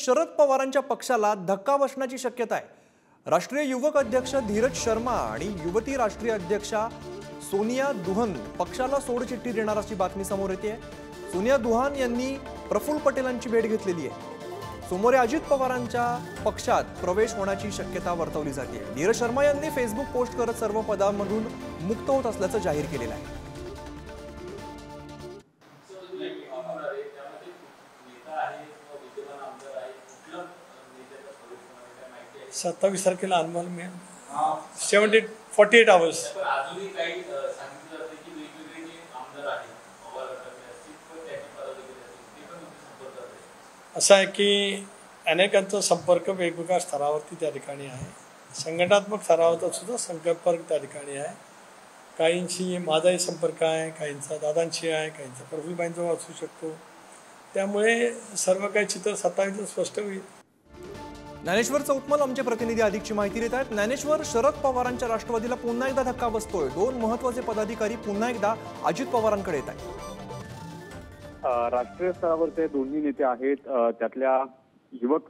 शरद पवारांच्या पक्षाला धक्का बसण्याची शक्यता आहे। राष्ट्रीय युवक अध्यक्ष धीरज शर्मा आणि युवती राष्ट्रीय अध्यक्षा सोनिया दुहान पक्षाला सोडचिठ्ठी देणार अशी बातमी समोर येते। सोनिया दुहान यांनी प्रफुल्ल पटेलांची भेट घेतलेली आहे। सोमवारी अजित पवारांच्या पक्षात प्रवेश होण्याची शक्यता वर्तवली जाते। धीरज शर्मा यांनी फेसबुक पोस्ट करत सर्व पदांमधून मुक्त होत असल्याचं जाहीर केलेलं आहे। सत्तावीस तारखेला अहवाल मिळेल। 48 आवर्स। असं आहे की अनेकांचा संपर्क वेगवेगळ्या स्तरावरती त्या ठिकाणी आहे। संघटनात्मक स्तरावरचा सुद्धा संपर्क त्या ठिकाणी आहे। काहींशी माझाही संपर्क आहे, काहींचा दादांशी आहे, काहींचा प्रफुल्लबाईंचा असू शकतो। त्यामुळे सर्व काही चित्र 27 स्पष्ट होईल। ज्ञानेश्वर चौतमल आमचे प्रतिनिधी अधिकची माहिती देत आहेत। ज्ञानेश्वर, शरद पवारांच्या राष्ट्रवादीला पुन्हा एकदा धक्का बसतोय। दोन महत्त्वाचे पदाधिकारी पुन्हा एकदा अजित पवारांकडे येत आहेत। राष्ट्रीय स्तरावरचे दोन्ही नेते आहेत, त्यातल्या युवक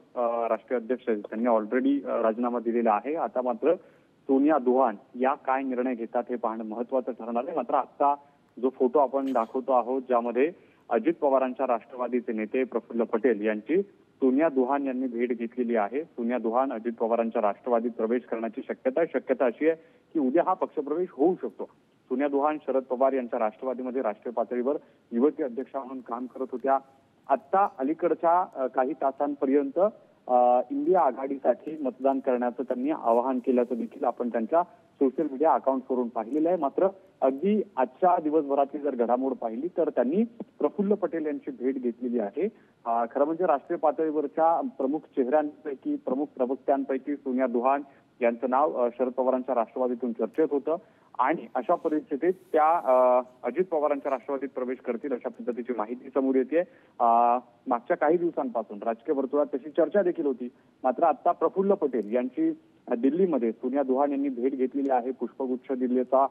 राष्ट्रीय अध्यक्ष त्यांनी ऑलरेडी राजीनामा दिलेला आहे। आता मात्र सोनिया दुहान या काय निर्णय घेतात हे पाहणं महत्त्वाचं ठरणार आहे। मात्र आता जो फोटो आपण दाखवतो आहोत, ज्यामध्ये अजित पवारांच्या राष्ट्रवादीचे नेते प्रफुल्ल पटेल यांची सोनिया दुहान यांनी भेट घेतलेली आहे। सोनिया दुहान अजित पवारांच्या राष्ट्रवादीत प्रवेश करण्याची शक्यता अशी आहे की उद्या हा पक्षप्रवेश होऊ शकतो। सोनिया दुहान शरद पवार यांच्या राष्ट्रवादीमध्ये राष्ट्रीय पातळीवर युवती अध्यक्षा म्हणून काम करत होत्या। आता अलीकडच्या काही तासांपर्यंत इंडिया आघाडीसाठी मतदान करण्याचं त्यांनी आवाहन केल्याचं देखील आपण त्यांच्या सोशल मीडिया अकाउंटवरून पाहिलेलं आहे। मात्र अगदी आजच्या दिवसभरातली जर घडामोड पाहिली तर त्यांनी प्रफुल्ल पटेल यांची भेट घेतलेली आहे। खरं म्हणजे राष्ट्रीय पातळीवरच्या प्रमुख चेहऱ्यांपैकी, प्रमुख प्रवक्त्यांपैकी सोनिया दुहान यांचं नाव शरद पवारांच्या राष्ट्रवादीतून चर्चेत होतं आणि अशा परिस्थितीत त्या अजित पवारांच्या राष्ट्रवादीत प्रवेश करतील अशा पद्धतीची माहिती समोर येते। मागच्या काही दिवसांपासून राजकीय वर्तुळात तशी चर्चा देखील होती। मात्र आता प्रफुल्ल पटेल यांची दिल्लीमध्ये सोनिया दुहान यांनी भेट घेतलेली आहे। पुष्पगुच्छ दिल्लीचा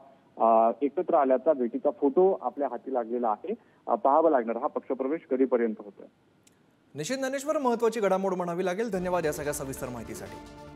एकत्र आल्याचा भेटीचा फोटो आपल्या हाती लागलेला आहे। पाहावं लागणार हा पक्षप्रवेश कधीपर्यंत होतोय। निश्चित ज्ञानेश्वर, महत्त्वाची घडामोड म्हणावी लागेल। धन्यवाद या सगळ्या सविस्तर माहितीसाठी।